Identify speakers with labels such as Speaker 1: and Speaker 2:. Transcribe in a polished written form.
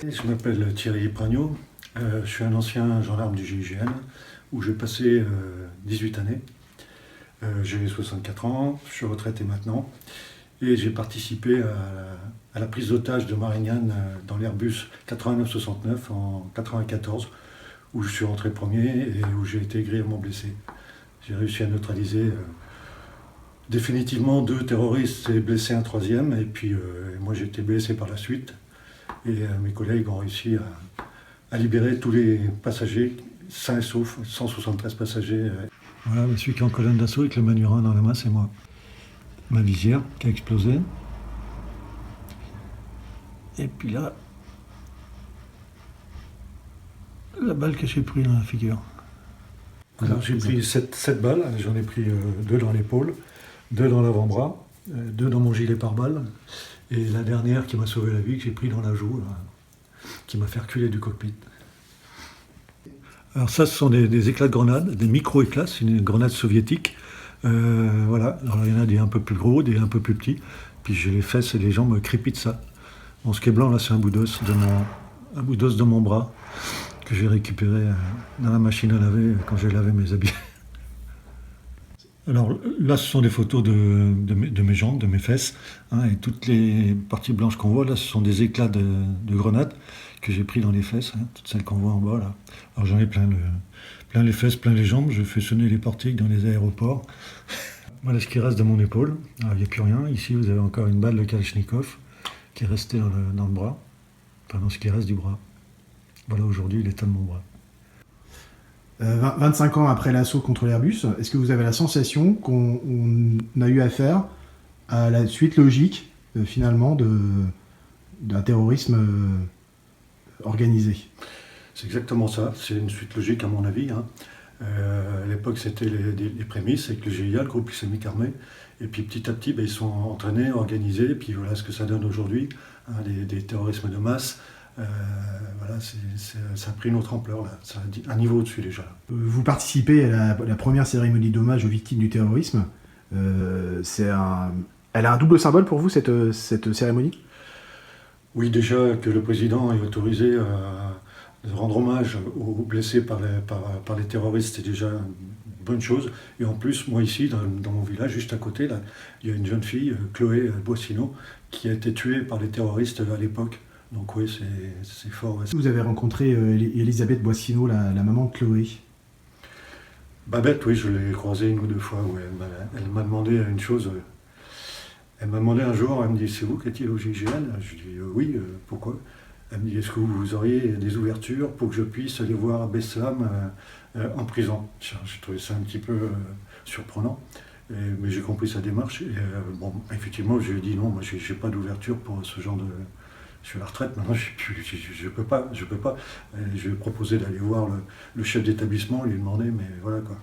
Speaker 1: Je m'appelle Thierry Pragnot, je suis un ancien gendarme du GIGN où j'ai passé 18 années. J'ai 64 ans, je suis retraité maintenant et j'ai participé à la prise d'otage de Marignane dans l'Airbus 89-69 en 94 où je suis rentré premier et où j'ai été grièvement blessé. J'ai réussi à neutraliser définitivement 2 terroristes et blessé un troisième et puis moi j'ai été blessé par la suite. Et mes collègues ont réussi à libérer tous les passagers, sains et saufs, 173 passagers. Voilà, celui qui est en colonne d'assaut avec le manurin dans la main, c'est moi. Ma visière qui a explosé. Et puis là, la balle que j'ai prise dans la figure. Alors j'ai pris 7 balles, j'en ai pris 2 dans l'épaule, 2 dans l'avant-bras, 2 dans mon gilet pare-balles. Et la dernière qui m'a sauvé la vie, que j'ai pris dans la joue, là, qui m'a fait reculer du cockpit. Alors ça, ce sont des éclats de grenade, des micro-éclats, c'est une grenade soviétique. Voilà, alors il y en a des un peu plus gros, des un peu plus petits. Puis j'ai les fesses et les jambes me crépitent ça. Bon, ce qui est blanc, là, c'est un bout d'os de mon bras que j'ai récupéré dans la machine à laver quand j'ai lavé mes habits. Alors là, ce sont des photos de mes jambes, de mes fesses, hein, et toutes les parties blanches qu'on voit, là, ce sont des éclats de grenades que j'ai pris dans les fesses, hein, toutes celles qu'on voit en bas, là. Alors j'en ai plein les fesses, plein les jambes, je fais sonner les portiques dans les aéroports. Voilà ce qui reste de mon épaule. Alors il n'y a plus rien, ici vous avez encore une balle de Kalachnikov qui est restée dans le bras, enfin dans ce qui reste du bras. Voilà aujourd'hui l'état de mon bras.
Speaker 2: 25 ans après l'assaut contre l'Airbus, est-ce que vous avez la sensation qu'on a eu affaire à la suite logique, finalement, d'un terrorisme organisé?
Speaker 1: C'est exactement ça, c'est une suite logique à mon avis. Hein. À l'époque, c'était les prémices avec le GIA, le groupe islamique armé. Et puis petit à petit, ils sont entraînés, organisés. Et puis voilà ce que ça donne aujourd'hui, hein, des terrorismes de masse. Voilà, ça a pris une autre ampleur, là. Ça a un niveau au-dessus déjà.
Speaker 2: Vous participez à la première cérémonie d'hommage aux victimes du terrorisme. Elle a un double symbole pour vous, cette cérémonie?
Speaker 1: Oui, déjà que le président ait autorisé de rendre hommage aux blessés par les terroristes, c'est déjà une bonne chose. Et en plus, moi ici, dans mon village, juste à côté, là, il y a une jeune fille, Chloé Boissino, qui a été tuée par les terroristes à l'époque. Donc oui, c'est fort. Ouais.
Speaker 2: Vous avez rencontré Elisabeth Boissino, la maman de Chloé?
Speaker 1: Babette, oui, je l'ai croisée 1 ou 2 fois. Ouais. Elle m'a demandé une chose. Elle m'a demandé un jour, elle me dit, c'est vous qui étiez au GIGN? Je lui dis, oui, pourquoi? Elle me dit, est-ce que vous auriez des ouvertures pour que je puisse aller voir Bessam en prison? J'ai trouvé ça un petit peu surprenant, mais j'ai compris sa démarche. Et, bon, effectivement, je lui ai dit, non, moi, j'ai pas d'ouverture pour ce genre de... Je suis à la retraite, maintenant je peux pas. Je lui ai proposé d'aller voir le chef d'établissement, lui demander, mais voilà quoi.